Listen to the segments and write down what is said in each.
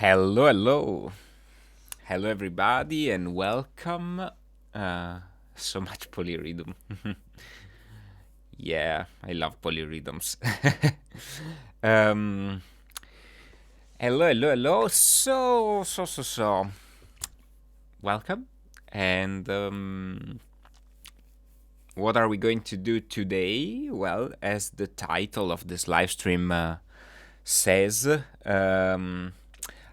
Hello, hello. Hello, everybody, and welcome. So much polyrhythm. Yeah, I love polyrhythms. um, hello, hello, hello. So. Welcome. And what are we going to do today? Well, as the title of this live stream says,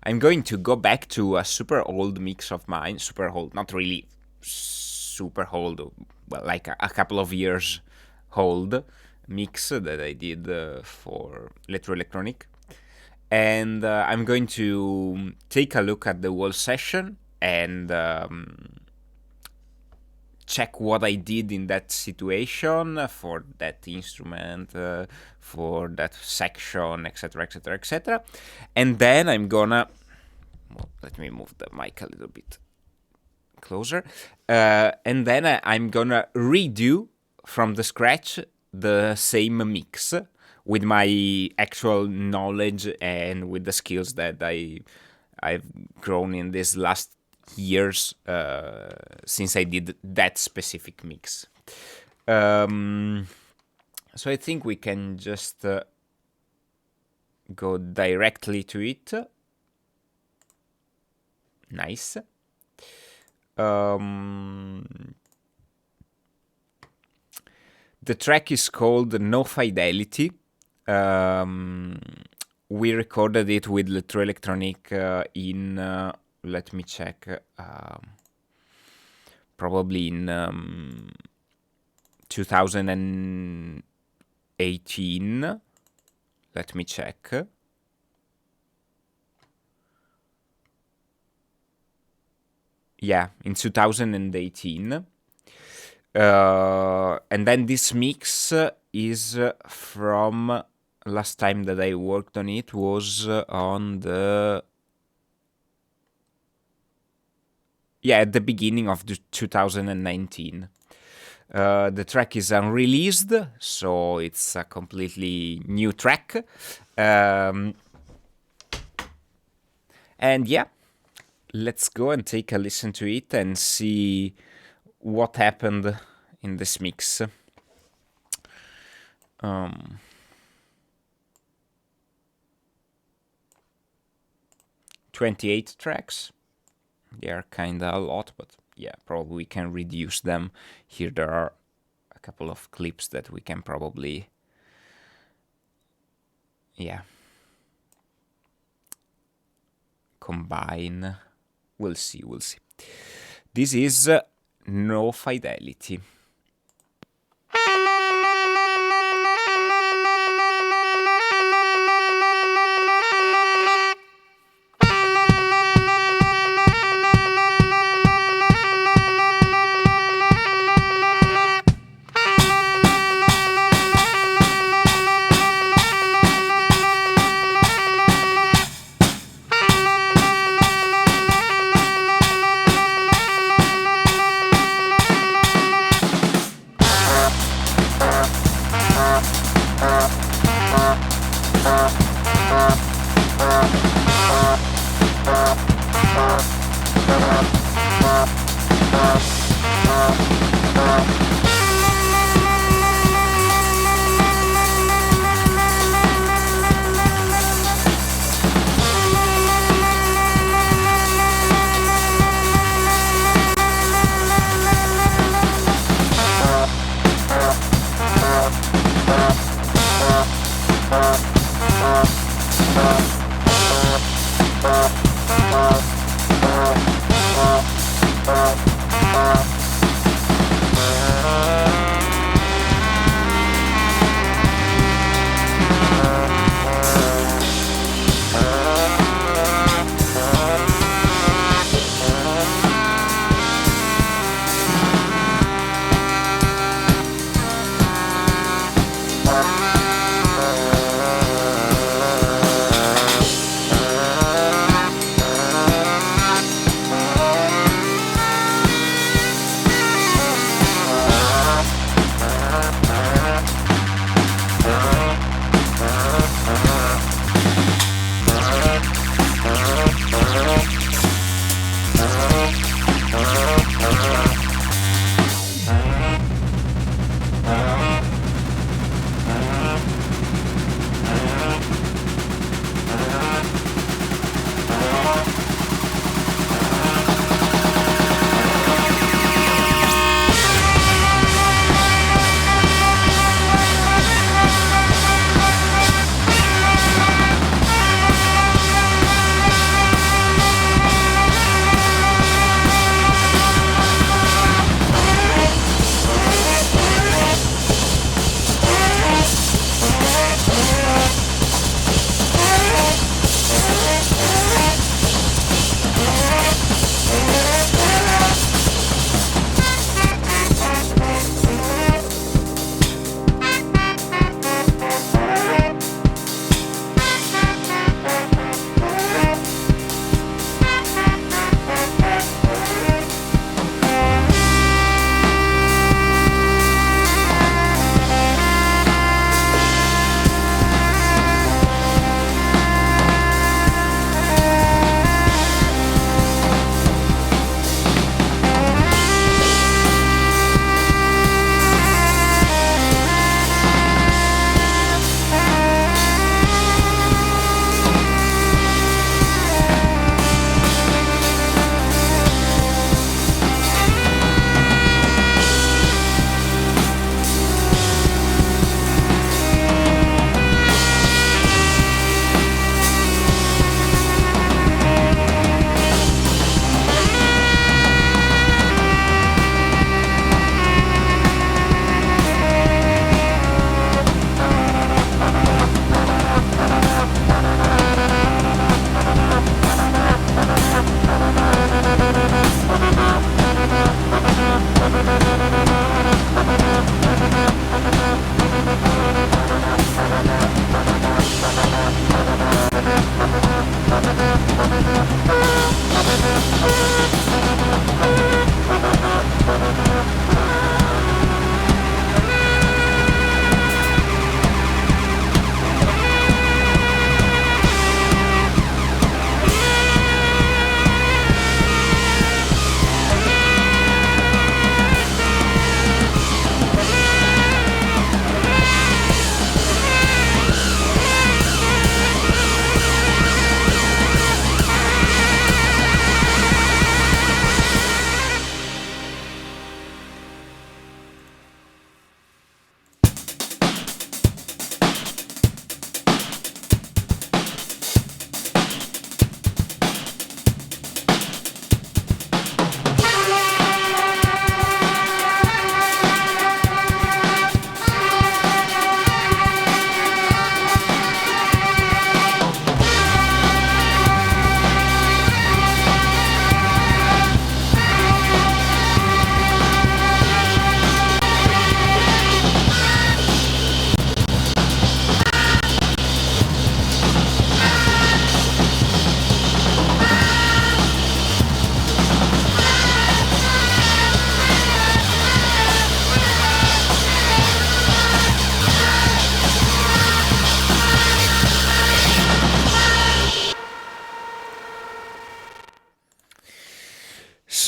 I'm going to go back to a super old mix of mine. Super old, not really super old, well, like a couple of years old mix that I did for Electronic. And I'm going to take a look at the whole session and check what I did in that situation for that instrument, for that section, etc., etc., etc. And then I'm gonna, well, let me move the mic a little bit closer. And then I'm gonna redo from the scratch the same mix with my actual knowledge and with the skills that I've grown in these last years since I did that specific mix. So I think we can just go directly to it. Nice. The track is called No Fidelity. We recorded it with Electronic in, let me check, probably in 2018. Let me check. Yeah, in 2018. And then this mix is from last time that I worked on it was on the at the beginning of the 2019. The track is unreleased, so it's a completely new track. And yeah, let's go and take a listen to it and see what happened in this mix. 28 tracks. They are kinda a lot, but yeah, probably we can reduce them. Here there are a couple of clips that we can probably, combine. We'll see. This is No Fidelity.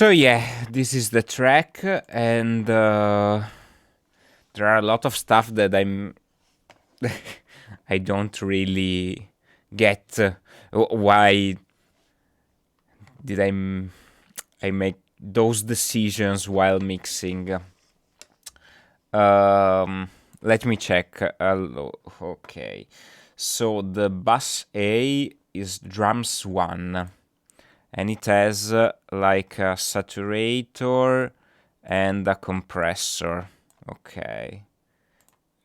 So yeah, this is the track, and there are a lot of stuff that I don't really get. Why did I make those decisions while mixing? Let me check. Okay, so the bus A is drums 1, and it has like a saturator and a compressor. Okay.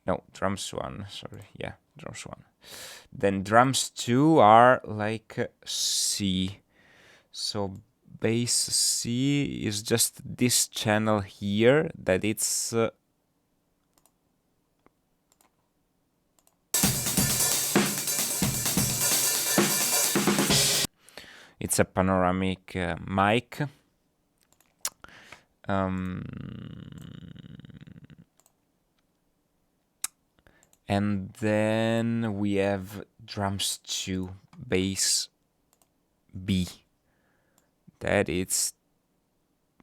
No, drums 1, sorry. Yeah, drums 1. Then drums 2 are like C. So bass C is just this channel here that it's a panoramic mic. And then we have drums 2, bass B. That it's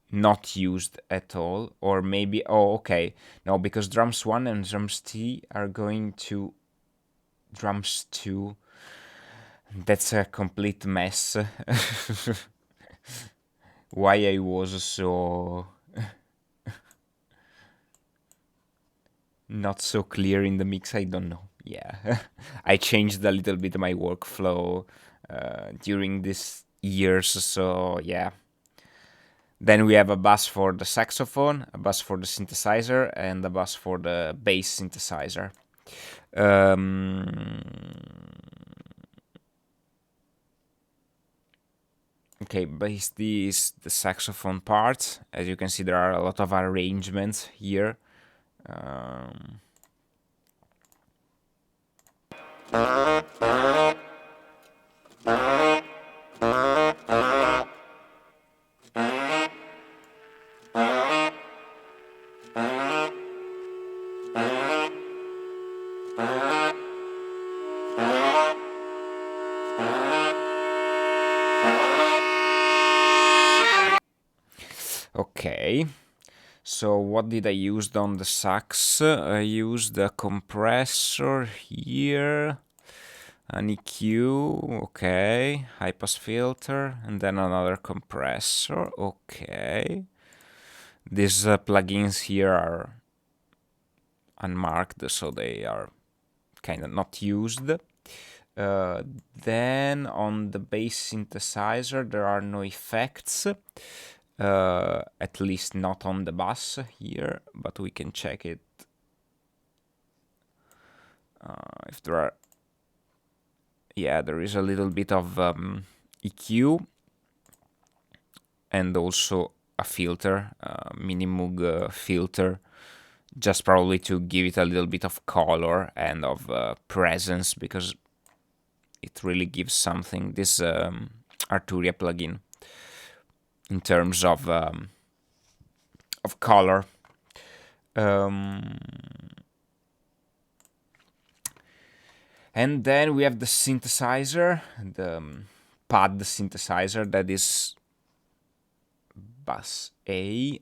not used at all, or maybe, oh, okay, no, because drums 1 and drums T are going to drums 2. That's a complete mess. Why I was so not so clear in the mix, I don't know. Yeah, I changed a little bit my workflow during these years, so yeah. Then we have a bus for the saxophone, a bus for the synthesizer, and a bus for the bass synthesizer. Okay, bass D is the saxophone part. As you can see, there are a lot of arrangements here. Okay, so what did I use on the sax? I used a compressor here, an EQ, okay, high pass filter, and then another compressor, okay. These plugins here are unmarked, so they are kind of not used. Then on the bass synthesizer there are no effects, at least not on the bass here, but we can check it if there are. Yeah, there is a little bit of EQ and also a filter, Minimoog filter, just probably to give it a little bit of color and of presence, because it really gives something, this Arturia plugin, in terms of color. And then we have the synthesizer, the pad synthesizer, that is bus A,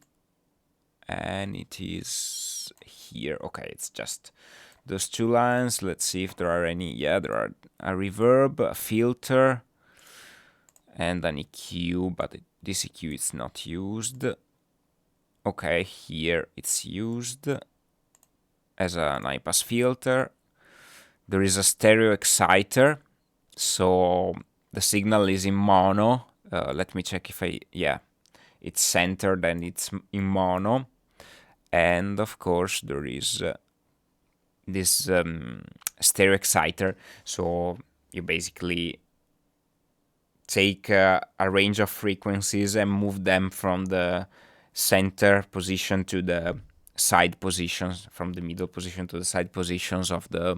and it is here. Okay, it's just those two lines. Let's see if there are any. Yeah, there are a reverb, a filter, and an EQ, but this EQ is not used. Okay, here it's used as an high pass filter. There is a stereo exciter, so the signal is in mono. Let me check if yeah, it's centered and it's in mono. And of course there is this stereo exciter, so you basically take a range of frequencies and move them from the center position to the side positions, from the middle position to the side positions of the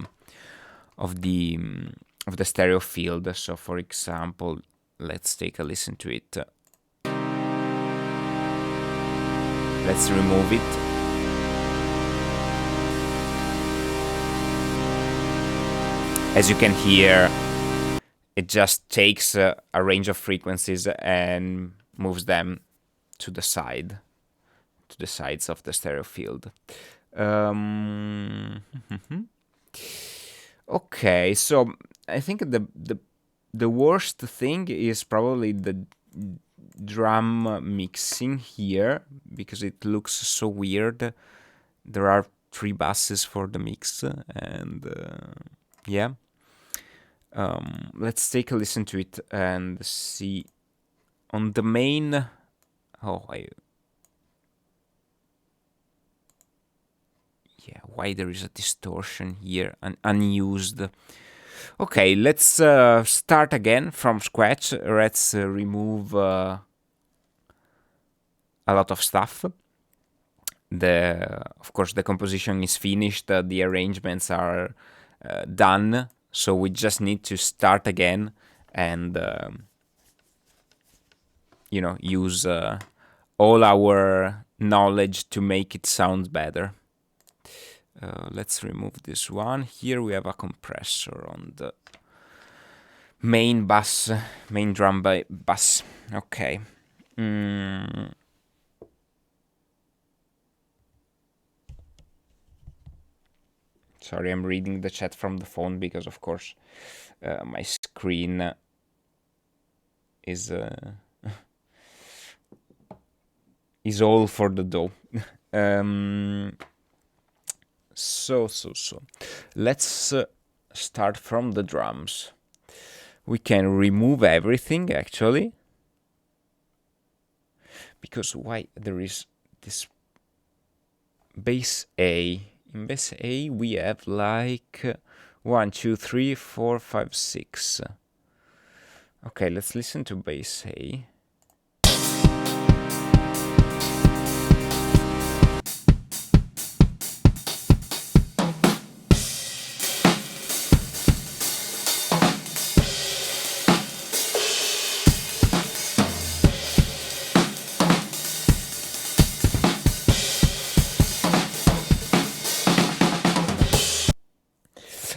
stereo field. So for example, let's take a listen to it. Let's remove it. As you can hear, it just takes a range of frequencies and moves them to the sides of the stereo field. Okay, so I think the worst thing is probably the drum mixing here, because it looks so weird. There are 3 basses for the mix, and yeah. Let's take a listen to it and see. On the main, why there is a distortion here, unused. Okay, let's start again from scratch. Let's remove a lot of stuff. Of course, the composition is finished. The arrangements are done. So we just need to start again and use all our knowledge to make it sound better. Let's remove this one. Here we have a compressor on the main drum bass. Okay. Sorry, I'm reading the chat from the phone because, of course, my screen is all for the dough. So. Let's start from the drums. We can remove everything, actually. Because why there is this bass A? In bass A, we have like 1, 2, 3, 4, 5, 6. Okay, let's listen to bass A.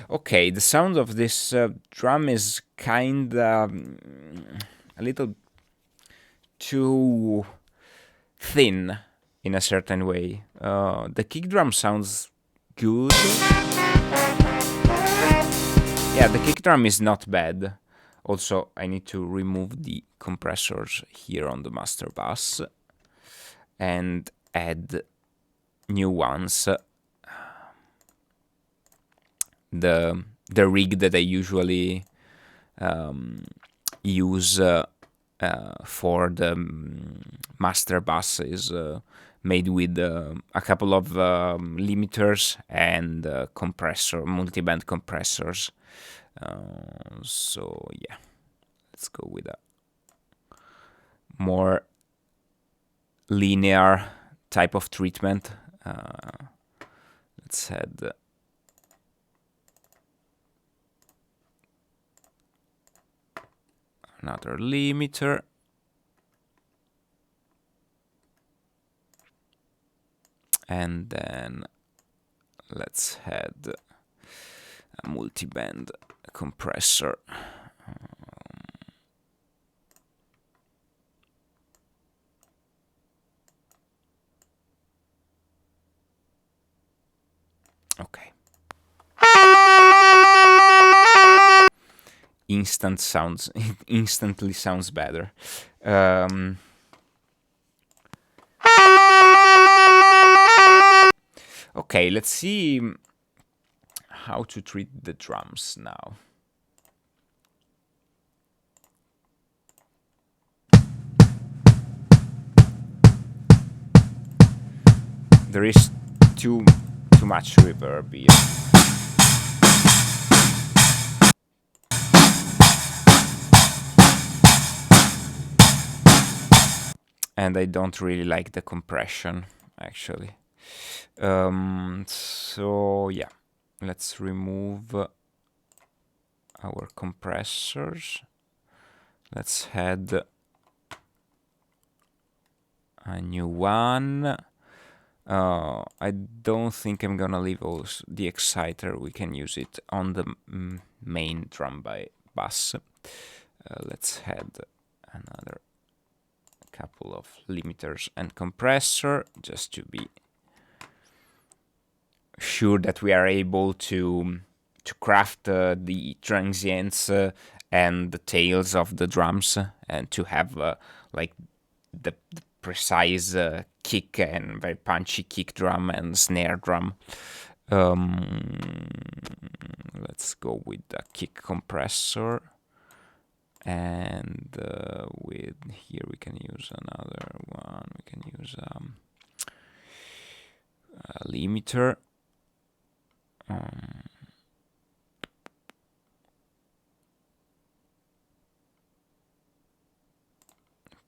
Okay, the sound of this drum is kind of a little too thin in a certain way. The kick drum sounds good. Yeah, the kick drum is not bad. Also, I need to remove the compressors here on the master bass and add new ones. The rig that I usually use for the master bass is made with a couple of limiters and multi-band compressors. So yeah, let's go with a more linear type of treatment. Let's add another limiter. And then let's add a multi-band compressor. Okay. Instantly sounds better. Okay, let's see how to treat the drums now. There is too much reverb here. And I don't really like the compression, actually. So yeah, let's remove our compressors. Let's add a new one. I don't think I'm gonna leave also the exciter. We can use it on the main drum bass. Let's add another couple of limiters and compressor just to be sure that we are able to craft the transients and the tails of the drums, and to have like the precise kick and very punchy kick drum and snare drum. Let's go with the kick compressor, and with here we can use another one. We can use a limiter.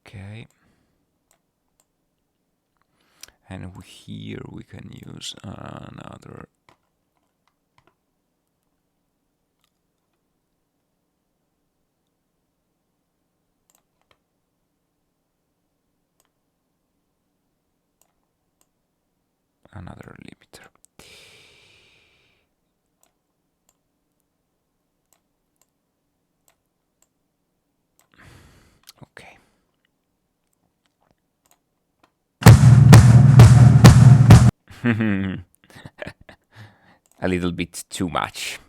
Okay, and here we can use another limiter. Okay. A little bit too much.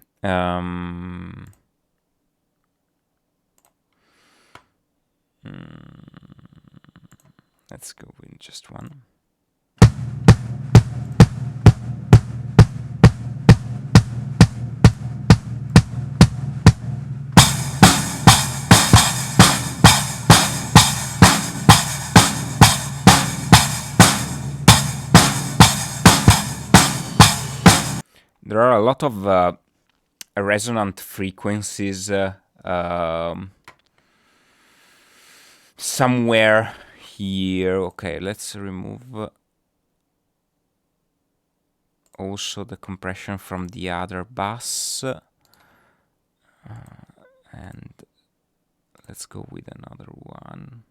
Let's go with just one. There are a lot of resonant frequencies somewhere here. Okay, let's remove also the compression from the other bus, and let's go with another one.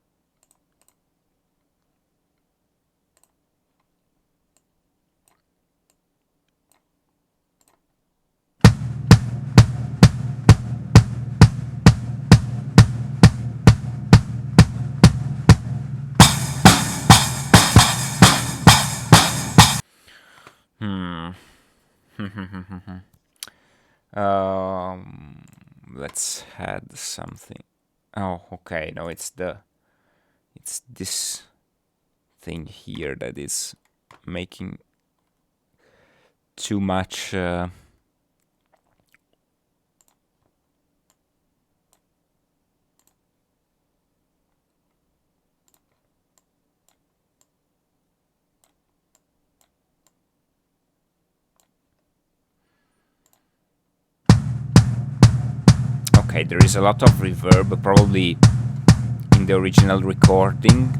Let's add something. Oh, okay. No, it's this thing here that is making too much. Okay, there is a lot of reverb, probably in the original recording.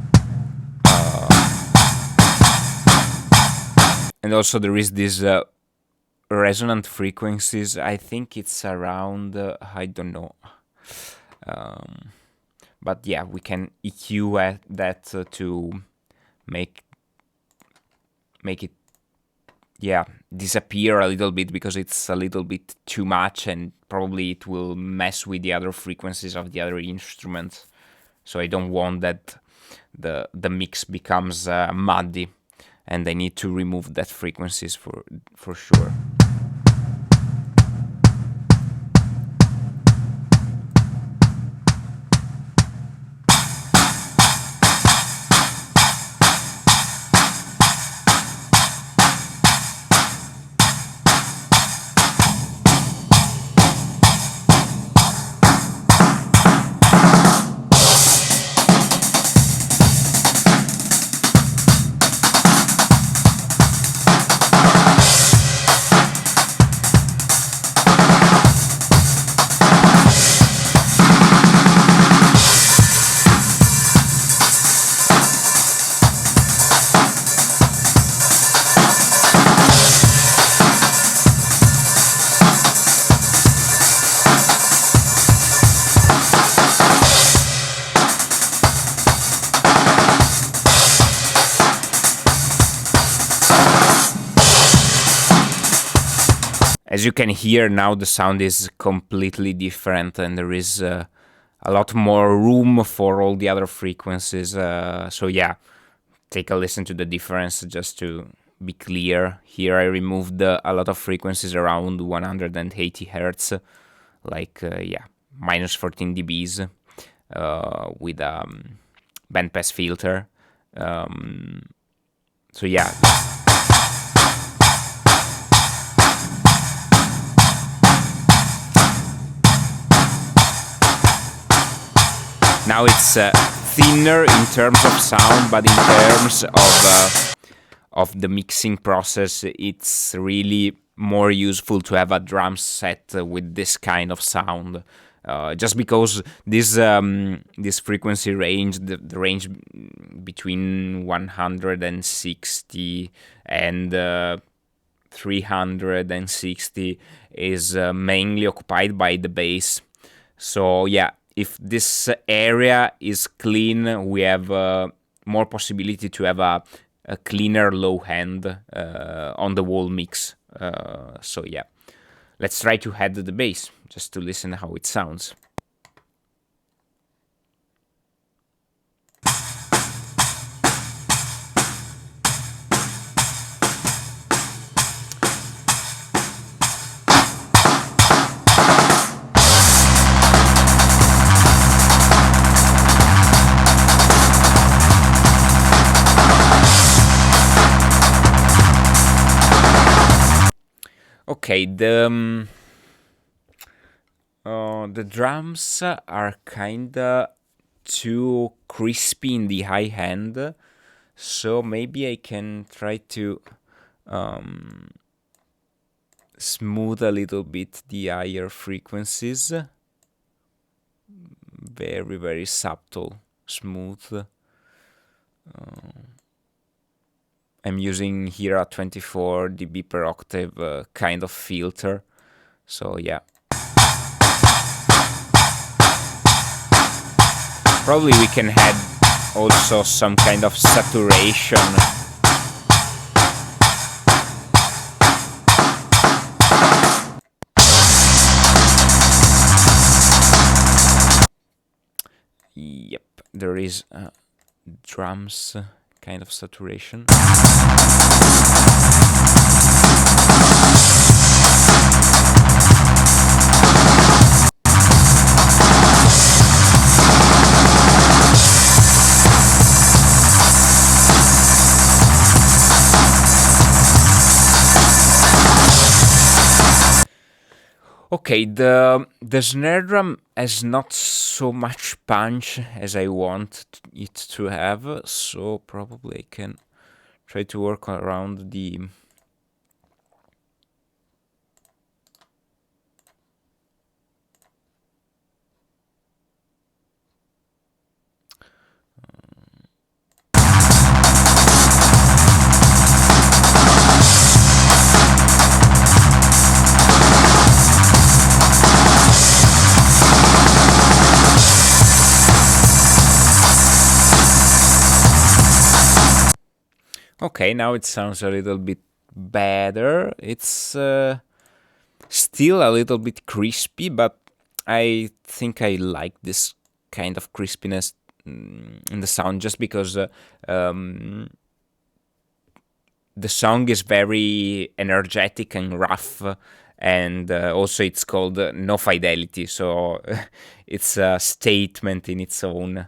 And also there is this resonant frequencies. I think it's around, I don't know. But yeah, we can EQ at that to make it, yeah, disappear a little bit, because it's a little bit too much, and probably it will mess with the other frequencies of the other instruments. So I don't want that the mix becomes muddy, and I need to remove that frequencies for sure. As you can hear now, the sound is completely different, and there is a lot more room for all the other frequencies. So yeah, take a listen to the difference just to be clear. Here I removed a lot of frequencies around 180 hertz, like yeah, minus 14 dBs with a bandpass filter. So yeah. Now it's thinner in terms of sound, but in terms of the mixing process, it's really more useful to have a drum set with this kind of sound. Just because this frequency range, the range between 160 and 360 is mainly occupied by the bass. So yeah, if this area is clean, we have more possibility to have a cleaner low end on the whole mix. So yeah, let's try to add the bass just to listen how it sounds. Okay, the drums are kinda too crispy in the high end, so maybe I can try to smooth a little bit the higher frequencies. Very, very subtle, smooth. I'm using here a 24 dB per octave kind of filter. So yeah. Probably we can add also some kind of saturation. Yep, there is drums kind of saturation. Okay, the snare drum has not so much punch as I want it to have, so probably I can try to work around the Okay, now it sounds a little bit better. It's still a little bit crispy, but I think I like this kind of crispiness in the sound just because the song is very energetic and rough, and also it's called No Fidelity, so it's a statement in its own.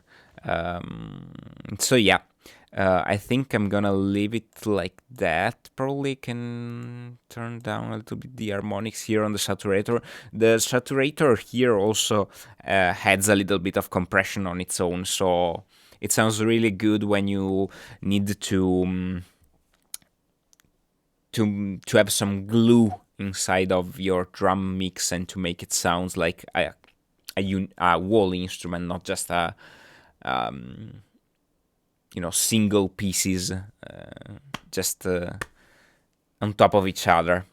So yeah. I think I'm gonna leave it like that. Probably can turn down a little bit the harmonics here on the saturator. The saturator here also adds a little bit of compression on its own, so it sounds really good when you need to have some glue inside of your drum mix and to make it sound like a whole instrument, not just a single pieces just on top of each other.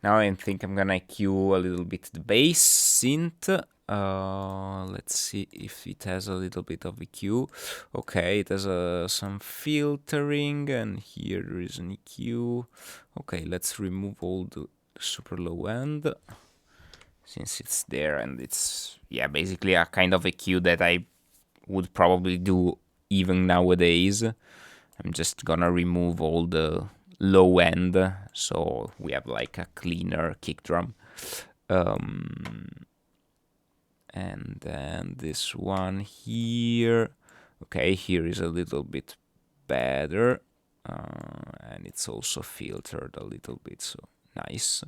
Now I think I'm gonna EQ a little bit the bass synth. Let's see if it has a little bit of EQ. Okay, it has some filtering, and here there is an EQ. Okay, let's remove all the super low end, since it's there, and it's, yeah, basically a kind of EQ that I would probably do even nowadays. I'm just gonna remove all the low end, so we have like a cleaner kick drum. And then this one here. Okay, here is a little bit better, and it's also filtered a little bit, so nice.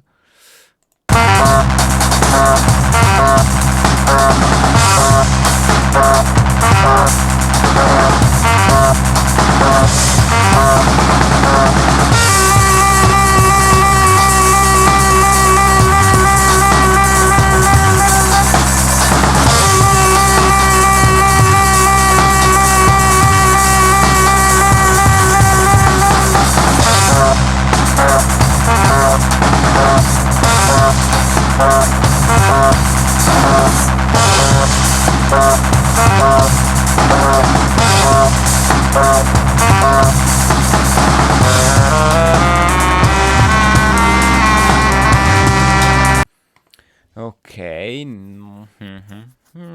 Okay,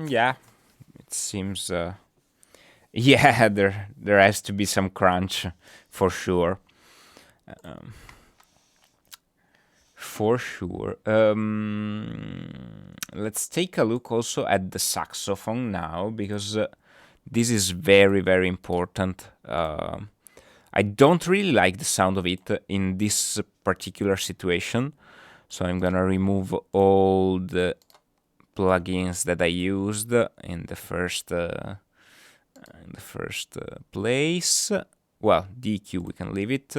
yeah, it seems, yeah, there has to be some crunch, for sure. For sure. Let's take a look also at the saxophone now, because this is very, very important. I don't really like the sound of it in this particular situation, so I'm gonna remove all the plugins that I used in the first place. Well, DQ we can leave it,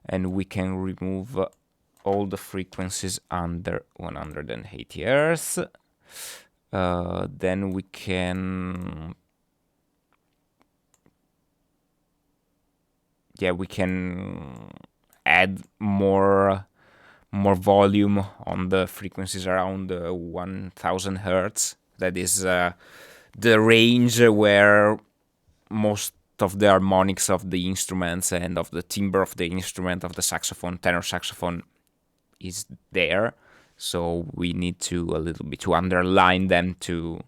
and we can remove all the frequencies under 180 Hz. Then we can, yeah, we can add more volume on the frequencies around 1000 Hz. That is the range where most of the harmonics of the instruments and of the timbre of the instrument, of the saxophone, tenor saxophone, is there. So we need to a little bit to underline them, to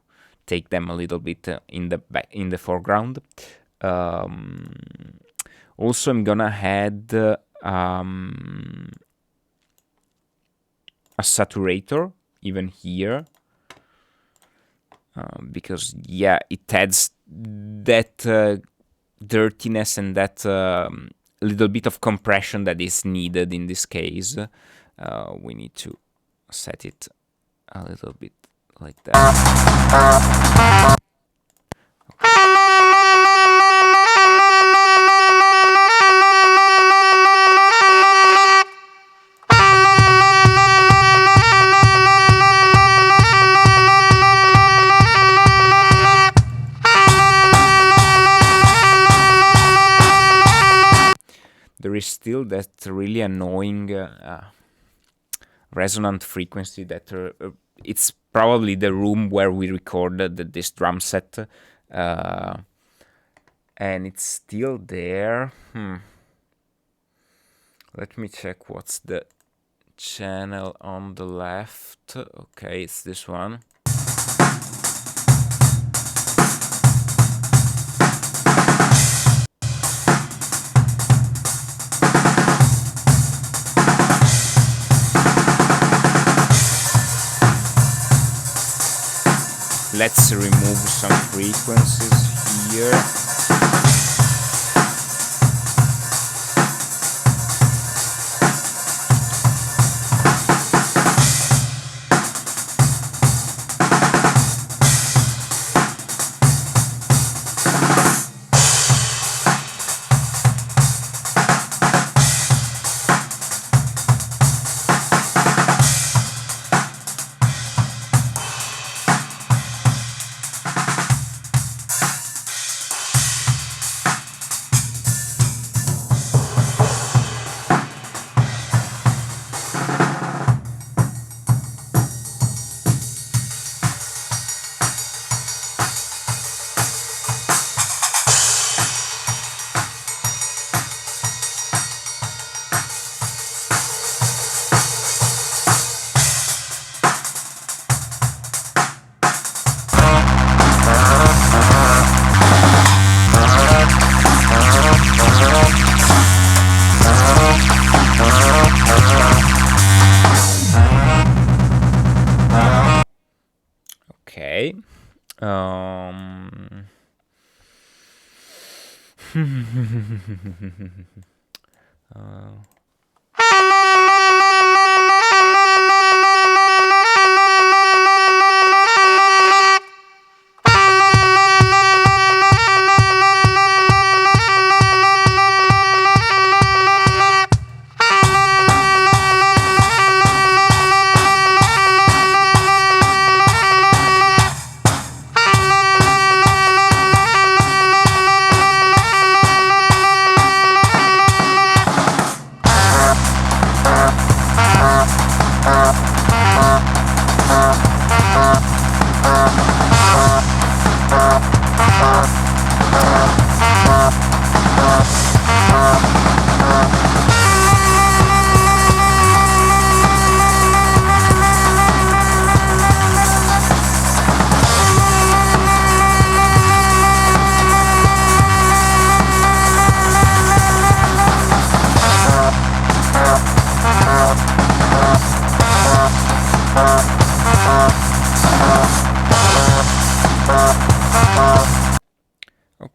take them a little bit in the foreground. Also, I'm gonna add a saturator even here, because, yeah, it adds that dirtiness and that little bit of compression that is needed in this case. We need to set it a little bit like that. There is still that really annoying resonant frequency that it's probably the room where we recorded this drum set, and it's still there. Let me check what's the channel on the left. Okay, it's this one. Let's remove some frequencies here. Okay.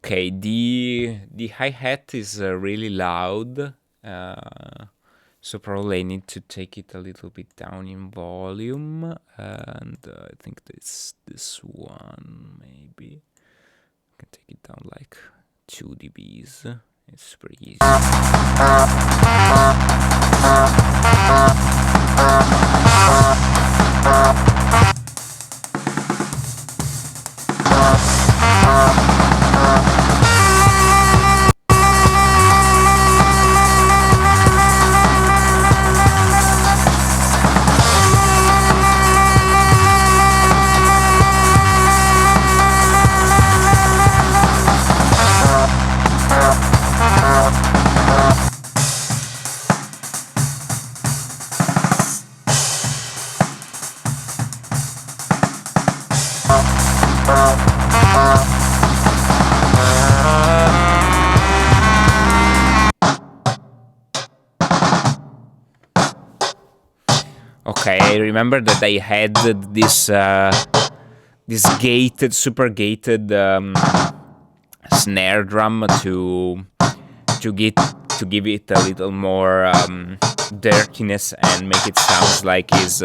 Okay, the hi-hat is really loud, so probably I need to take it a little bit down in volume, and I think this one maybe I can take it down like 2 dBs. It's pretty easy. Okay, I remember that I had this gated, super gated snare drum to give it a little more dirtiness and make it sound like his.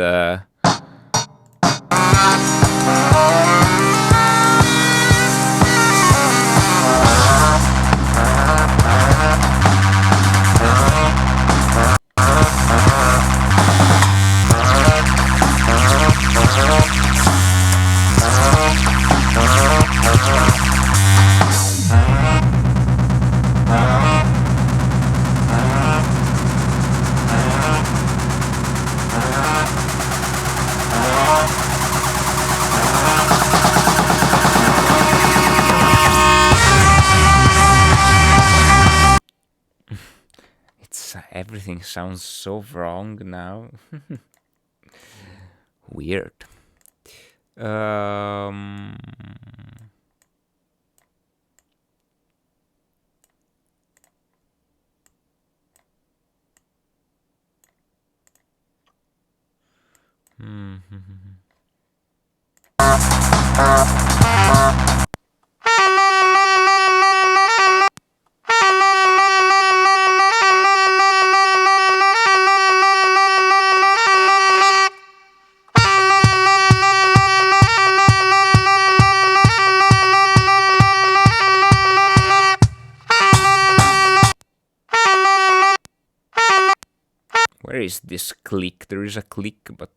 Everything sounds so wrong now. Weird. Where is this click? There is a click, but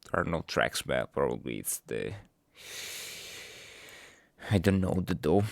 there are no tracks. But probably it's the. I don't know the though.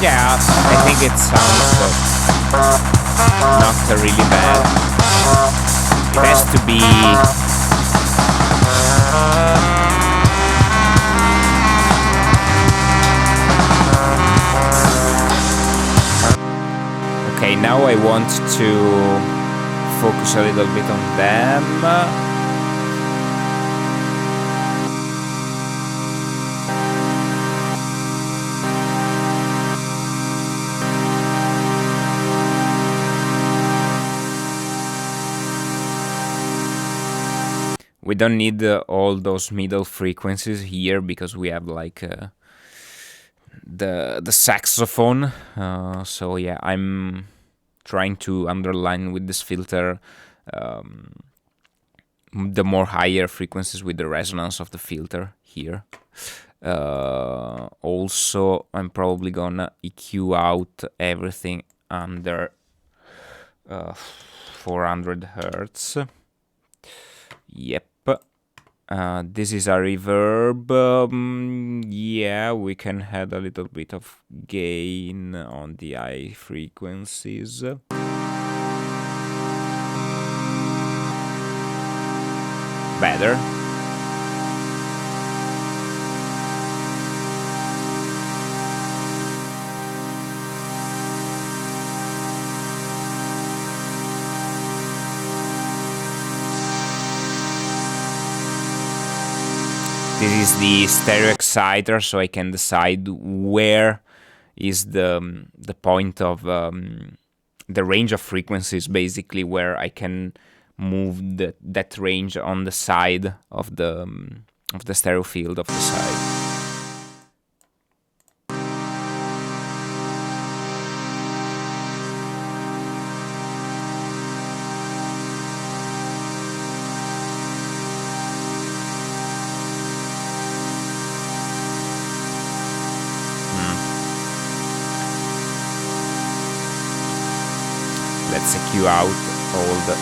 Yeah, I think it sounds not really bad. It has to be okay, now I want to focus a little bit on them. We don't need all those middle frequencies here because we have like the saxophone. So yeah, I'm trying to underline with this filter the more higher frequencies with the resonance of the filter here. Also, I'm probably gonna EQ out everything under 400 hertz. Yep. This is a reverb. Yeah, we can add a little bit of gain on the high frequencies. Better. This is the stereo exciter, so I can decide where is the point of the range of frequencies, basically, where I can move that range on the side of the stereo field of the side. Let's EQ out all the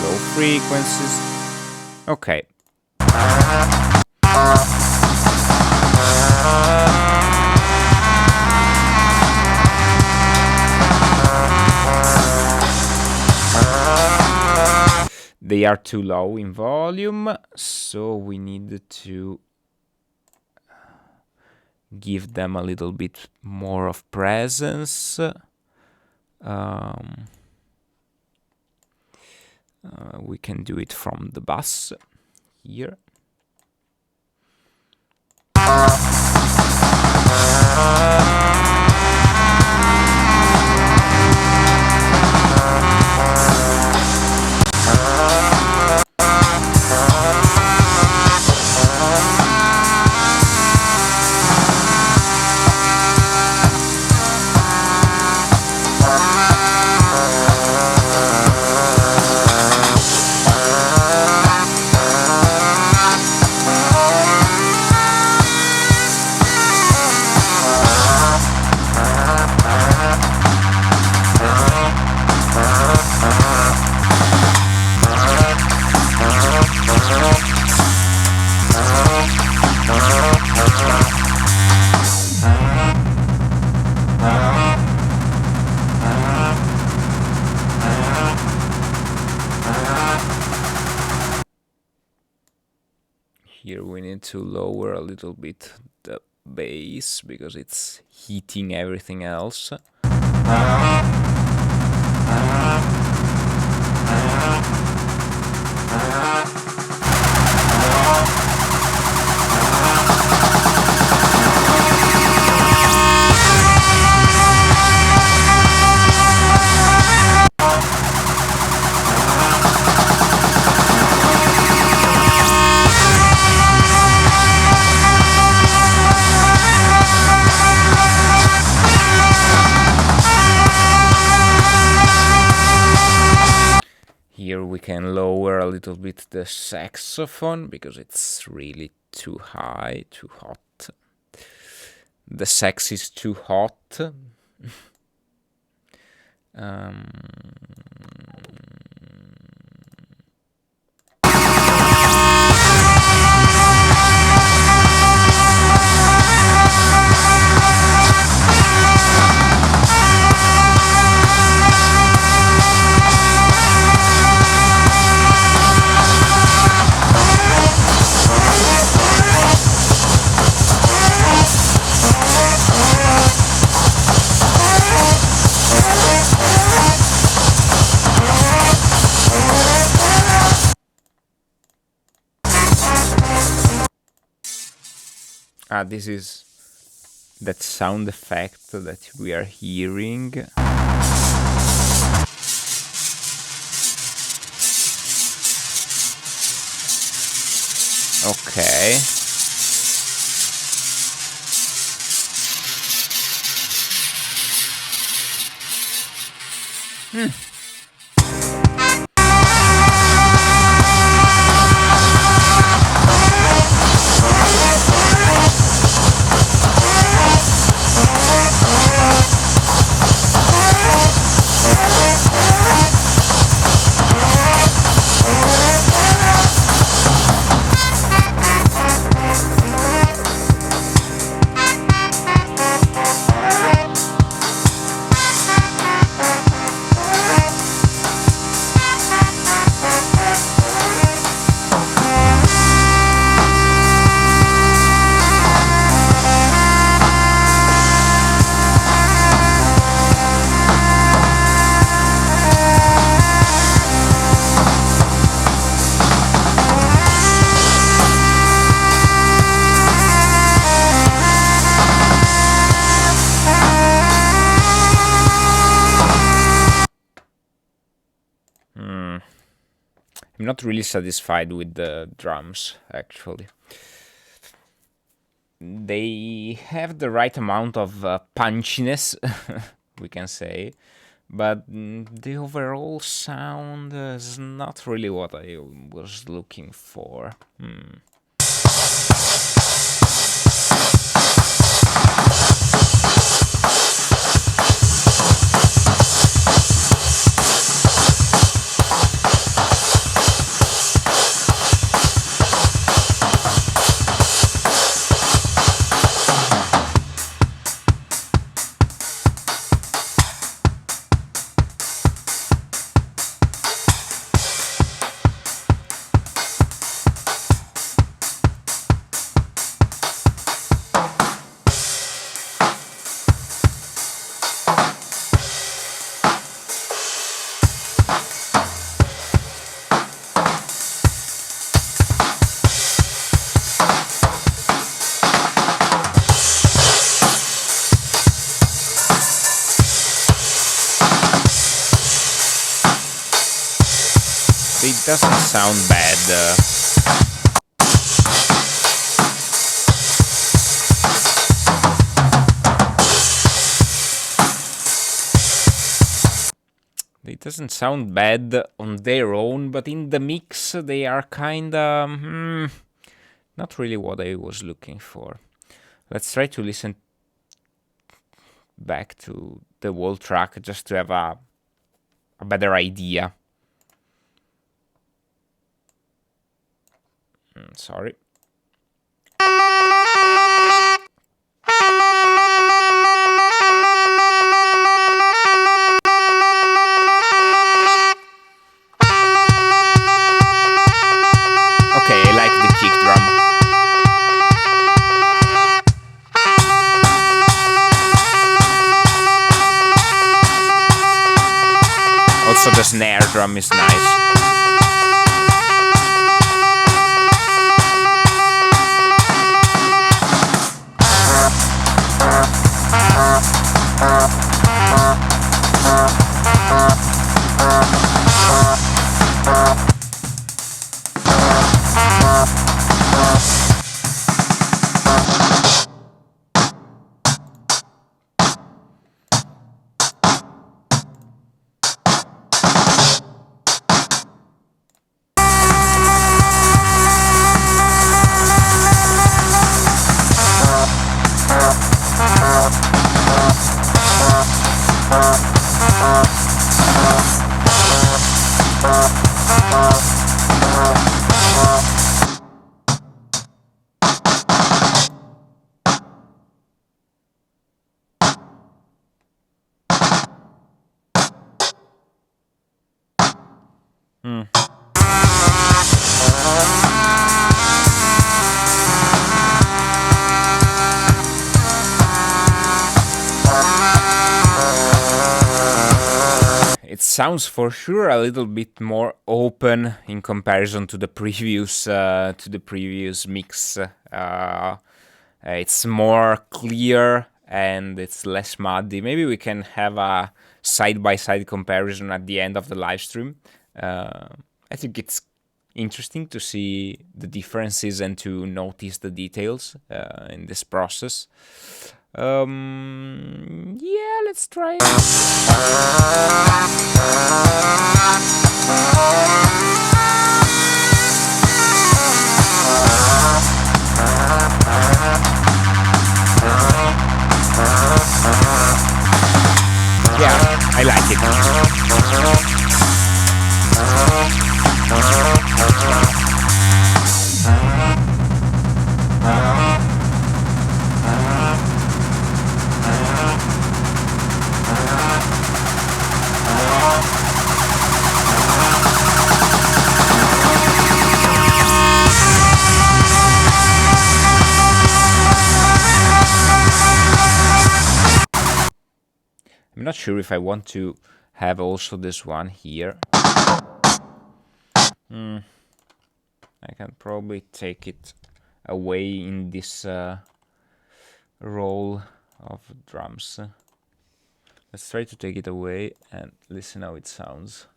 low frequencies. Okay. They are too low in volume, so we need to give them a little bit more of presence. We can do it from the bass here. Here we need to lower a little bit the bass because it's heating everything else. Here we can lower a little bit the saxophone because it's really too high, too hot. The sax is too hot. This is that sound effect that we are hearing. Okay. I'm not really satisfied with the drums, actually. They have the right amount of punchiness, we can say, but the overall sound is not really what I was looking for. It doesn't sound bad. It doesn't sound bad on their own, but in the mix they are kinda not really what I was looking for. Let's try to listen back to the whole track just to have a better idea. Sorry. Okay, I like the kick drum. Also the snare drum is nice. It sounds for sure a little bit more open in comparison to the previous mix, it's more clear and it's less muddy. Maybe we can have a side-by-side comparison at the end of the live stream. I think it's interesting to see the differences and to notice the details in this process. Yeah, let's try it. Yeah, I like it. I'm not sure if I want to have also this one here. I can probably take it away in this roll of drums. Let's try to take it away and listen how it sounds.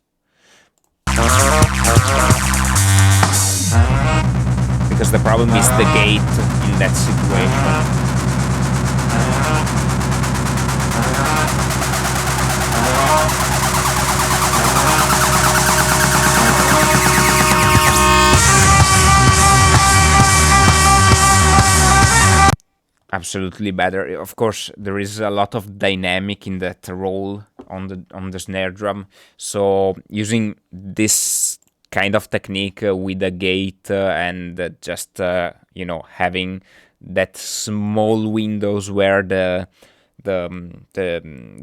Because the problem is the gate in that situation. Absolutely better. Of course, there is a lot of dynamic in that roll on the snare drum. So using this kind of technique with the gate and just having that small windows where the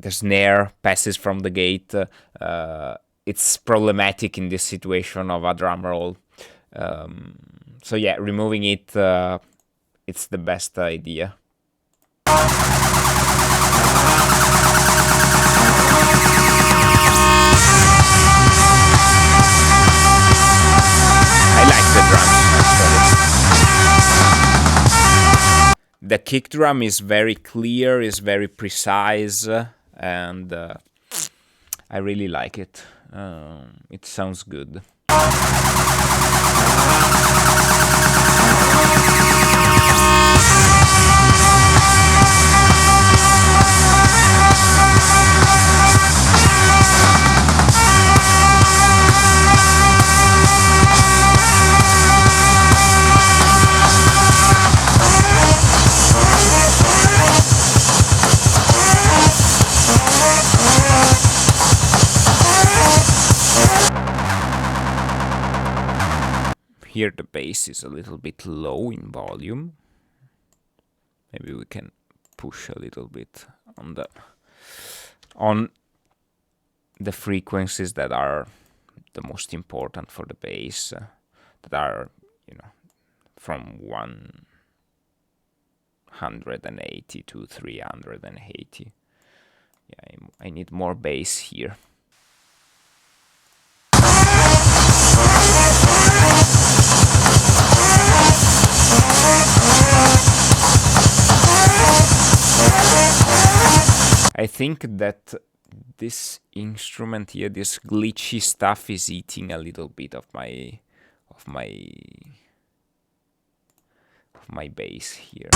snare passes from the gate, it's problematic in this situation of a drum roll. So yeah, removing it. It's the best idea. I like the drums, actually. The kick drum is very clear, is very precise, and I really like it. It sounds good. Here the bass is a little bit low in volume. Maybe we can push a little bit on the frequencies that are the most important for the bass, that are from 180 to 380. Yeah, I need more bass here. I think that this instrument here, this glitchy stuff, is eating a little bit of my bass here.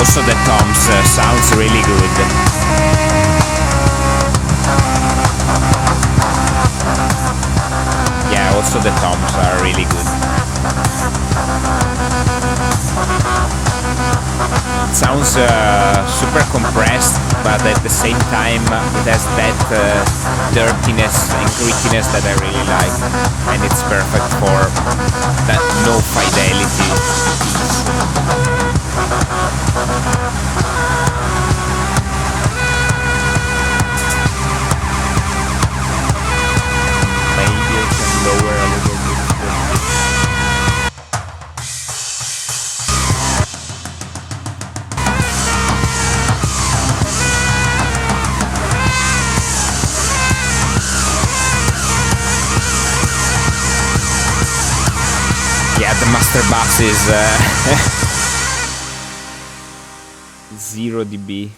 Also the toms sounds really good. Yeah, also the toms are really good. It sounds super compressed, but at the same time it has that dirtiness and grittiness that I really like, and it's perfect for that no fidelity piece. Maybe I can lower a little bit. Yeah, the master bass is 0 dB.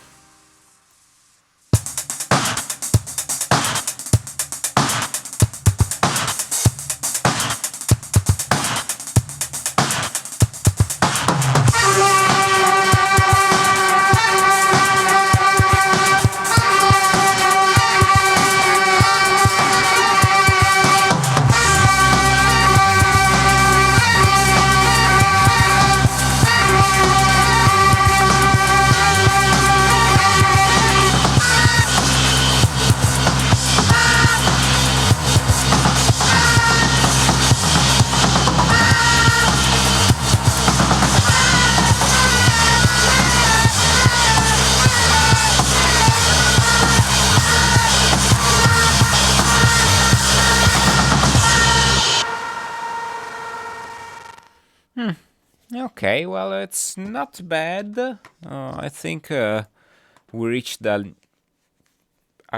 Okay, well, it's not bad. I think we reached a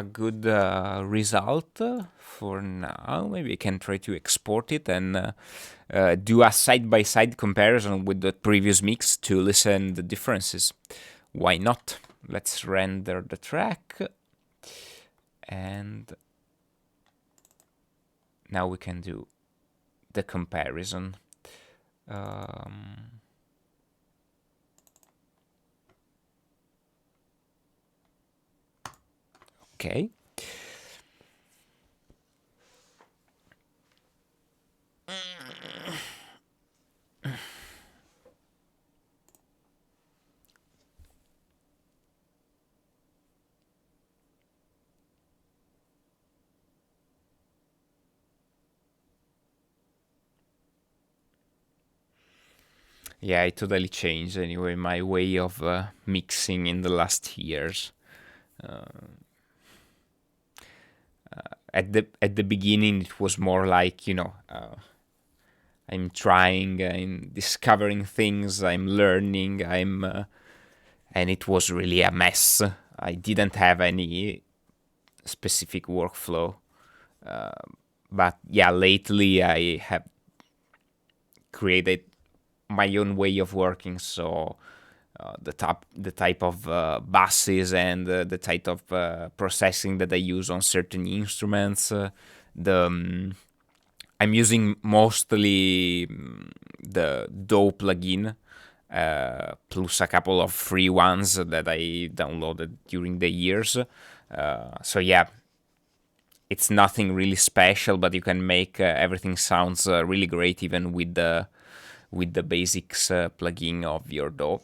good result for now. Maybe I can try to export it and do a side-by-side comparison with the previous mix to listen the differences. Why not? Let's render the track. And now we can do the comparison. Okay. Yeah, it totally changed anyway, my way of mixing in the last years. At the beginning, it was more like, I'm trying, I'm discovering things, I'm learning, and it was really a mess. I didn't have any specific workflow. But yeah, lately I have created my own way of working. So the type of buses and the type of processing that I use on certain instruments. I'm using mostly the DAW plugin, plus a couple of free ones that I downloaded during the years. So yeah, it's nothing really special, but you can make everything sounds really great even with the basics plugin of your DAW.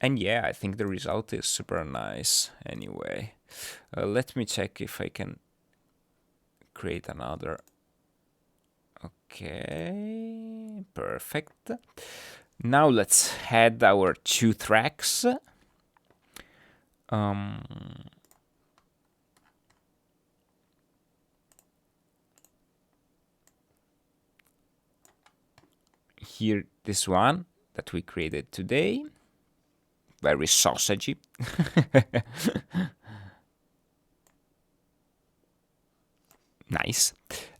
And yeah, I think the result is super nice anyway. Let me check if I can create another. Okay, perfect. Now let's add our 2 tracks. Here, this one that we created today. Very sausagey. Nice.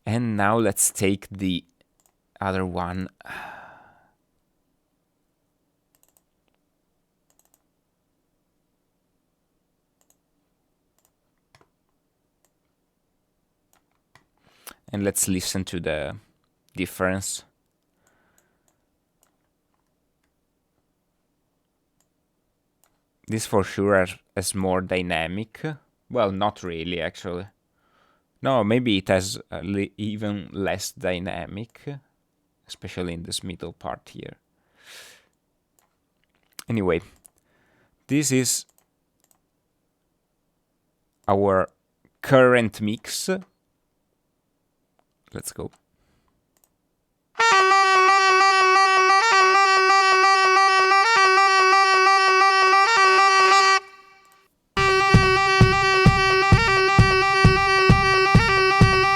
And now let's take the other one. And let's listen to the difference. This for sure has more dynamic. Well, not really, actually. No, maybe it has even less dynamic, especially in this middle part here. Anyway, this is our current mix. Let's go.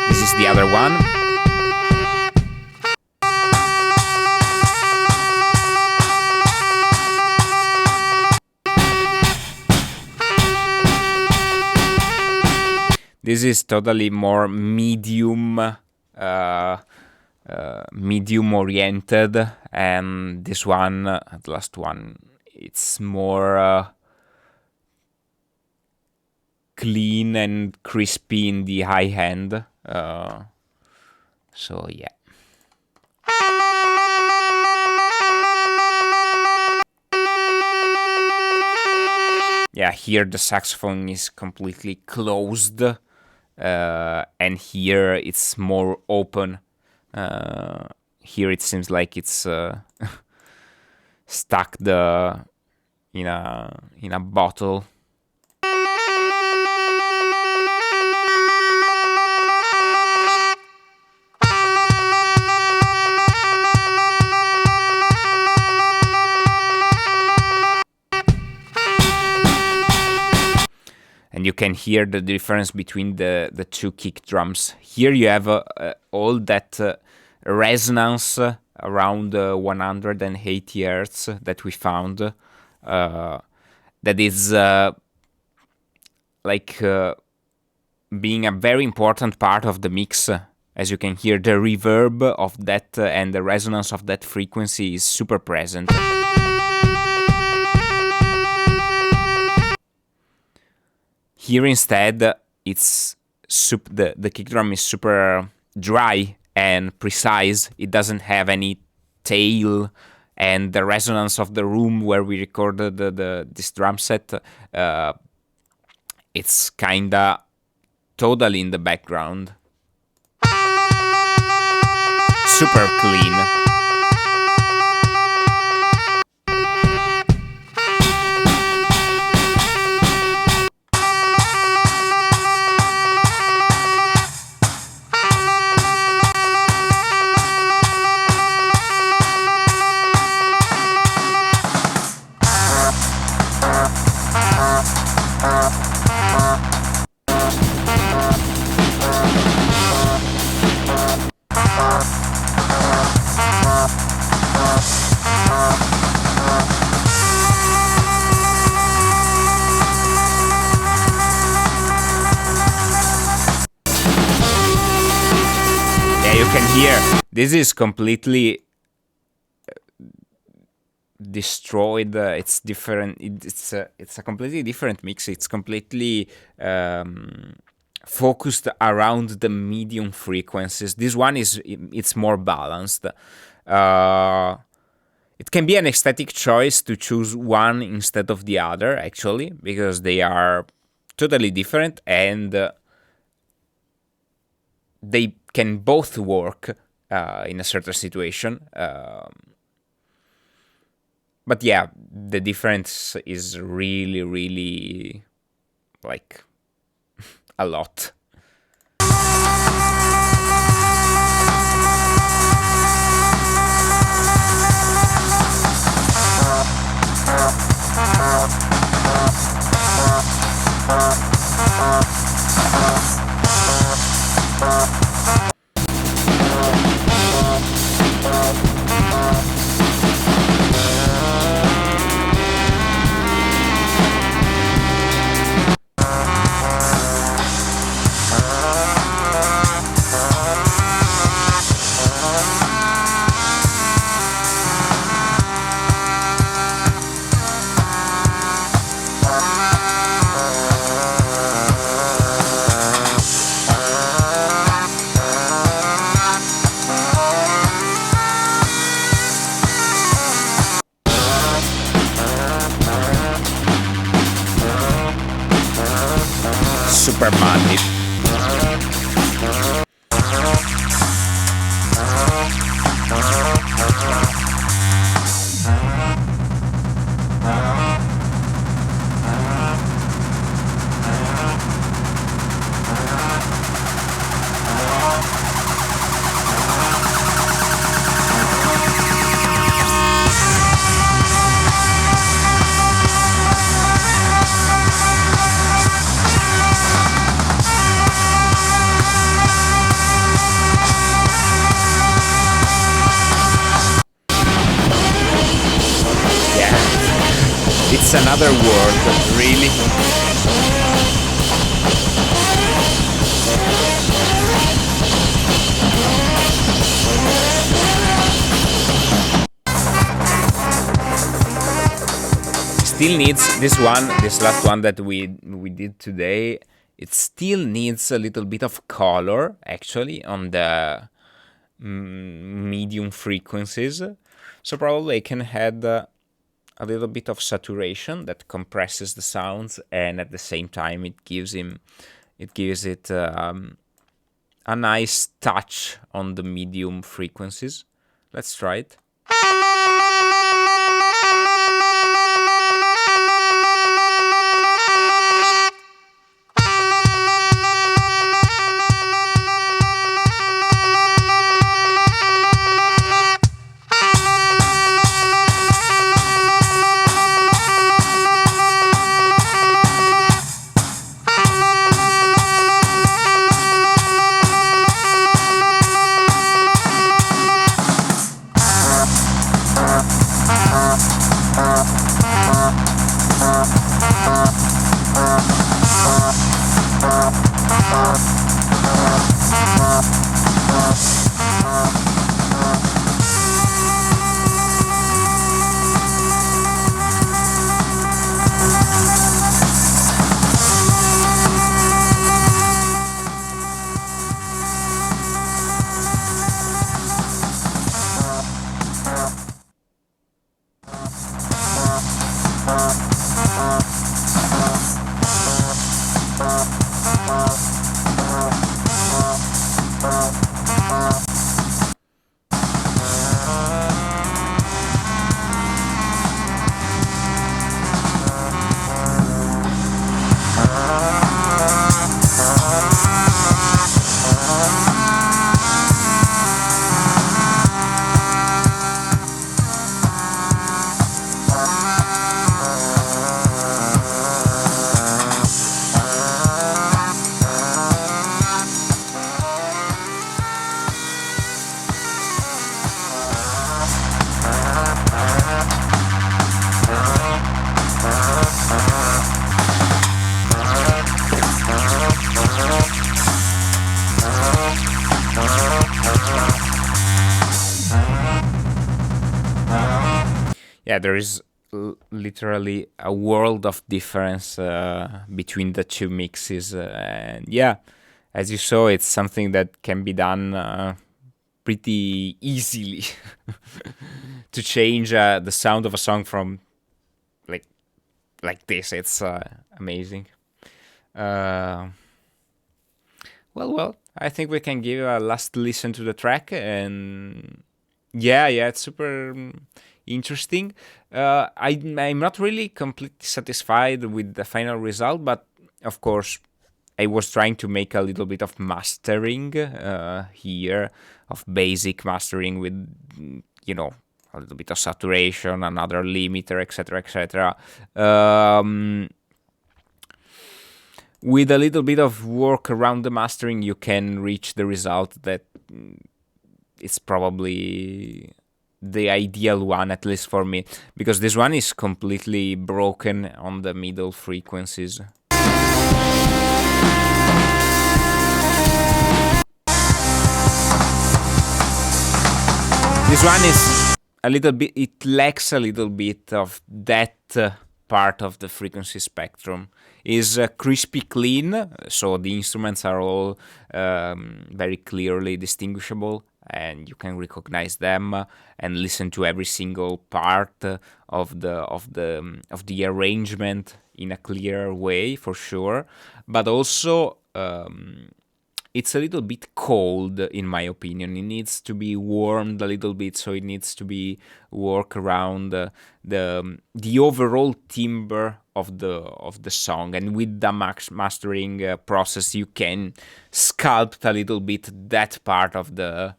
This is the other one. This is totally more medium oriented, and this one, the last one, it's more clean and crispy in the high end. So yeah. Yeah, here the saxophone is completely closed, and here it's more open. Here it seems like it's stuck in a bottle. And you can hear the difference between the two kick drums. Here you have all that resonance around 180 Hertz that we found. That is being a very important part of the mix. As you can hear, the reverb of that and the resonance of that frequency is super present. Here instead, it's the kick drum is super dry and precise. It doesn't have any tail, and the resonance of the room where we recorded this drum set, it's kinda totally in the background. Super clean. Here, this is completely destroyed. It's different. It's a completely different mix. It's completely focused around the medium frequencies. This one it's more balanced. It can be an aesthetic choice to choose one instead of the other, actually, because they are totally different and they can both work in a certain situation. But yeah, the difference is really, really, like, a lot. super muddy. It's another world, really. Still needs this last one that we did today. It still needs a little bit of color, actually, on the medium frequencies. So probably I can add a little bit of saturation that compresses the sounds, and at the same time it gives it a nice touch on the medium frequencies. Let's try it. Yeah, there is literally a world of difference between the two mixes, and yeah, as you saw, it's something that can be done pretty easily to change the sound of a song from like this. It's amazing. Well, I think we can give a last listen to the track, and yeah, it's super interesting. I'm not really completely satisfied with the final result, but of course, I was trying to make a little bit of mastering here, of basic mastering with, a little bit of saturation, another limiter, etc., etc. With a little bit of work around the mastering, you can reach the result that is probably the ideal one, at least for me, because this one is completely broken on the middle frequencies. This one is a little bit, it lacks a little bit of that part of the frequency spectrum. Is crispy clean, so the instruments are all very clearly distinguishable. and you can recognize them and listen to every single part of the arrangement in a clear way, for sure. But also, it's a little bit cold, in my opinion. It needs to be warmed a little bit, so it needs to be work around the overall timbre of the song. And with the mastering process, you can sculpt a little bit that part of the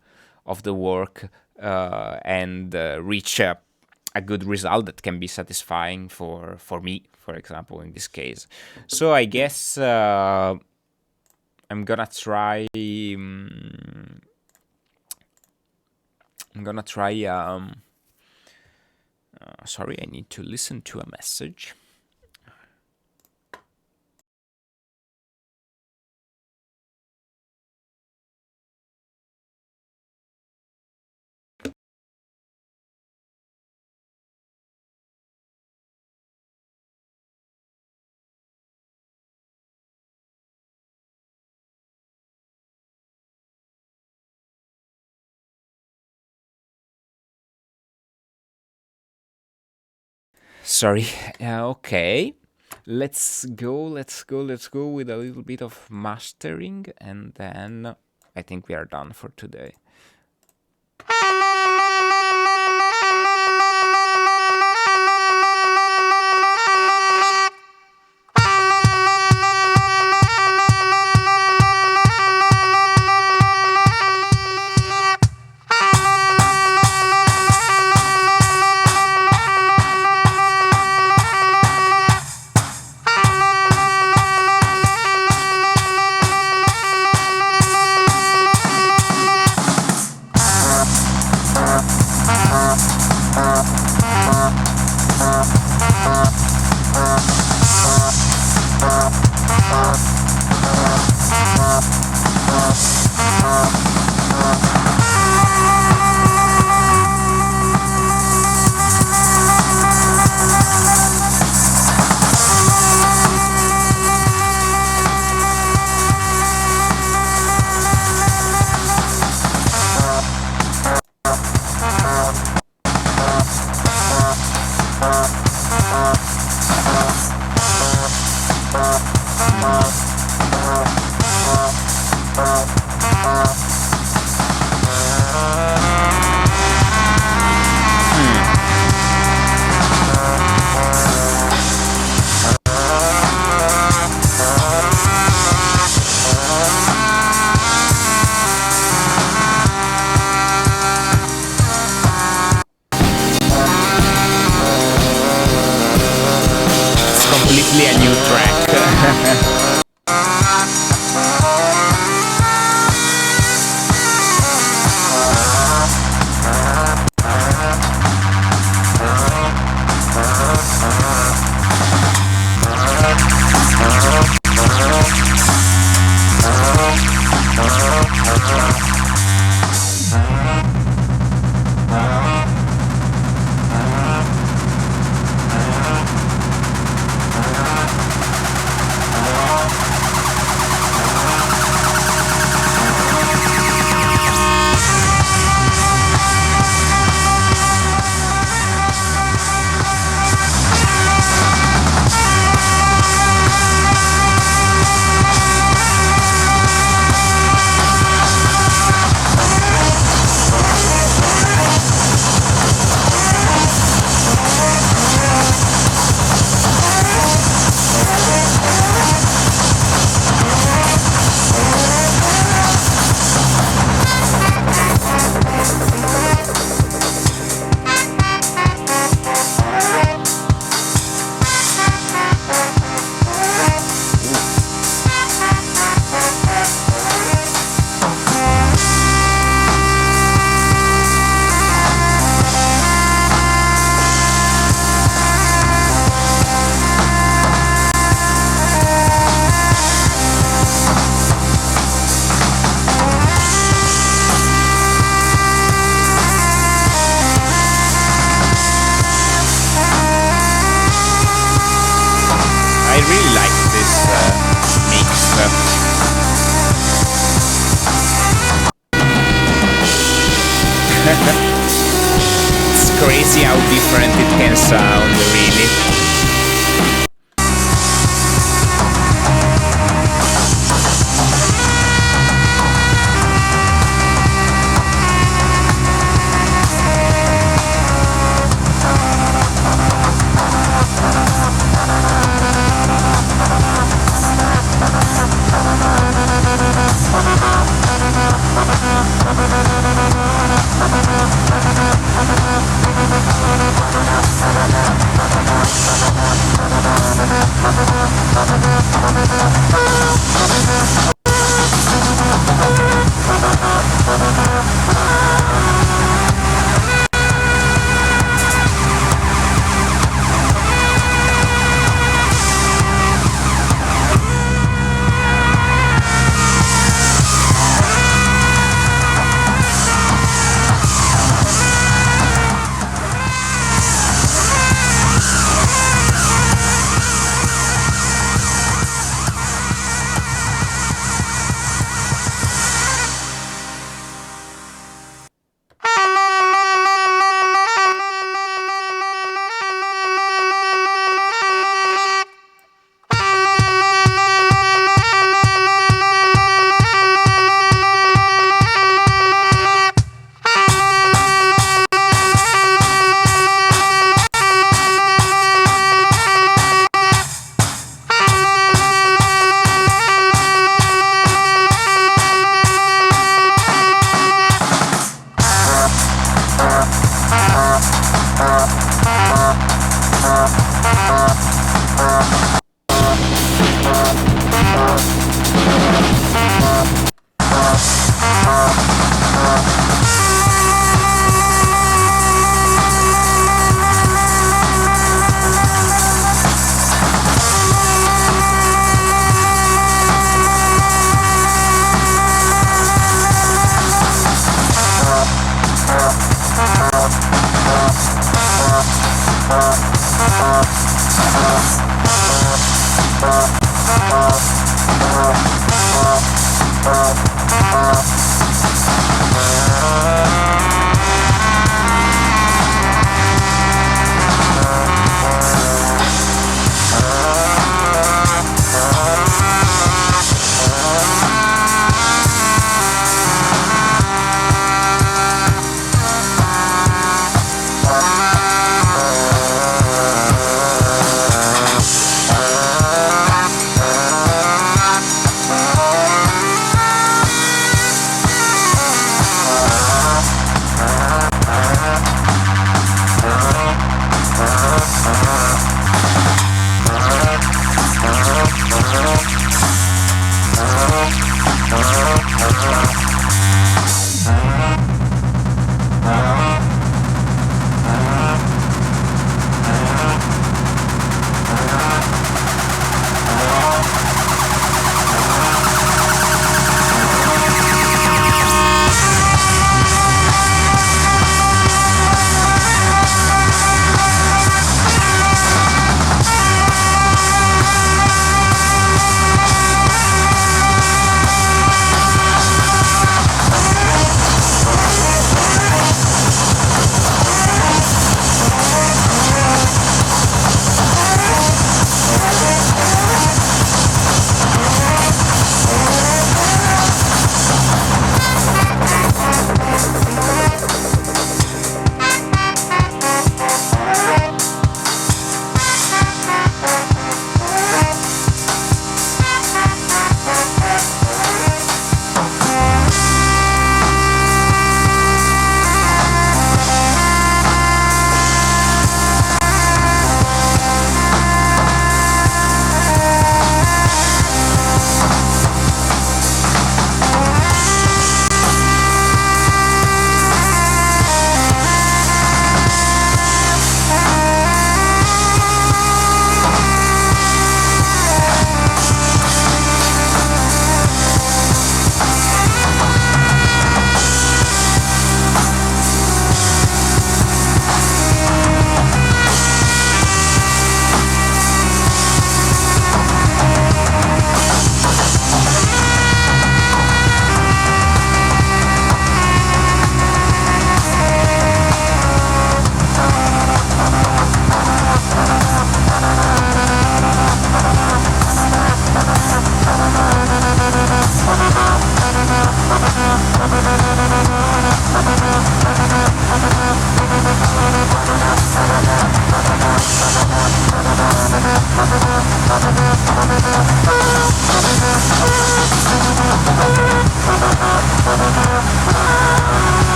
work, and reach a good result that can be satisfying for me, for example, in this case. So I guess I'm gonna try. I'm gonna try. Sorry, I need to listen to a message. Sorry. Okay. Let's go with a little bit of mastering, and then I think we are done for today. Completely a new track. I really like this mix. different it can sound, really.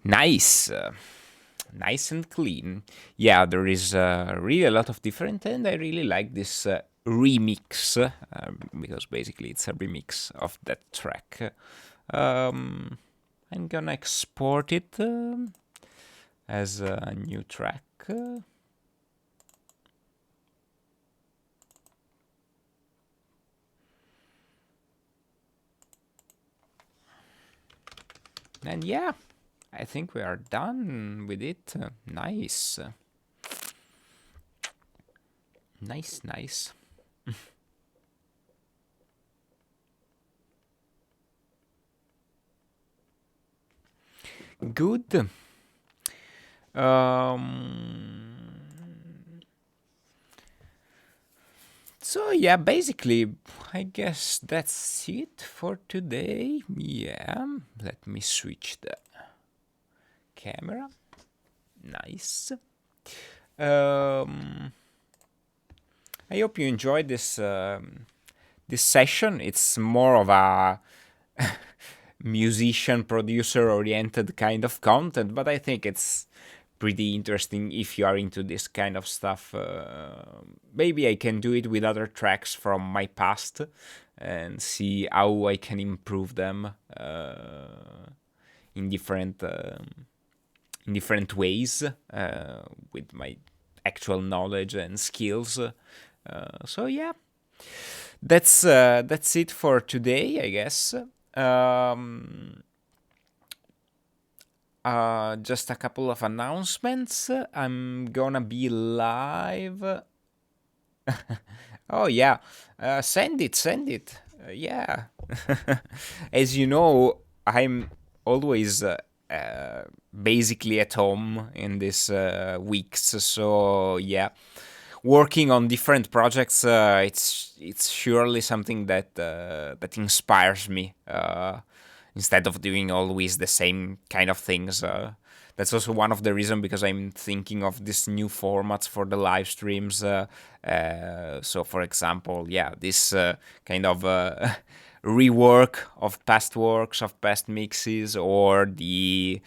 Nice. Nice and clean. Yeah, there is really a lot of different, and I really like this remix because basically it's a remix of that track. I'm gonna export it as a new track. And yeah, I think we are done with it. Nice. Nice, nice. Good. So yeah, basically, I guess that's it for today. Yeah, let me switch the camera. Nice. I hope you enjoyed this session. It's more of a musician producer oriented kind of content, but I think it's pretty interesting if you are into this kind of stuff. Maybe I can do it with other tracks from my past and see how I can improve them in different ways with my actual knowledge and skills. So yeah, that's it for today, I guess. Just a couple of announcements. I'm gonna be live. Oh yeah, send it, send it. Yeah. As you know, I'm always basically at home in these weeks. So yeah, working on different projects. It's surely something that inspires me. Instead of doing always the same kind of things. That's also one of the reasons because I'm thinking of these new formats for the live streams. So, for example, yeah, this kind of rework of past works, of past mixes, or the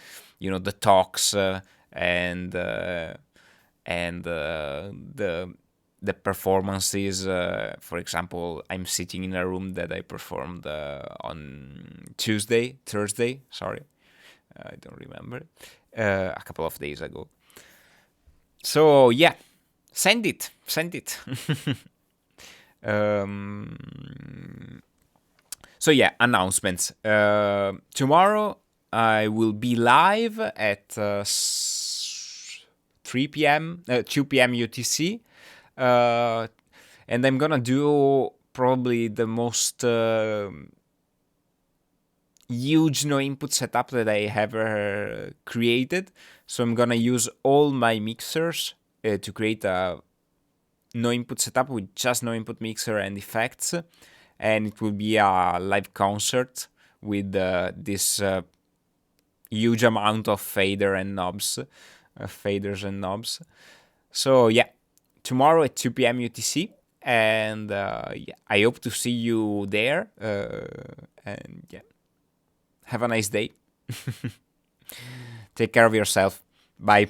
talks and the performances. For example, I'm sitting in a room that I performed on Thursday. Sorry, I don't remember. A couple of days ago. So yeah, send it. So yeah, announcements. Tomorrow I will be live at 3 p.m., 2 p.m. UTC. And I'm gonna do probably the most huge no input setup that I ever created. So I'm gonna use all my mixers to create a no input setup with just no input mixer and effects. And it will be a live concert with this huge amount of faders and knobs. So yeah, tomorrow at 2 p.m. UTC, and yeah, I hope to see you there. And yeah, have a nice day. Take care of yourself. Bye.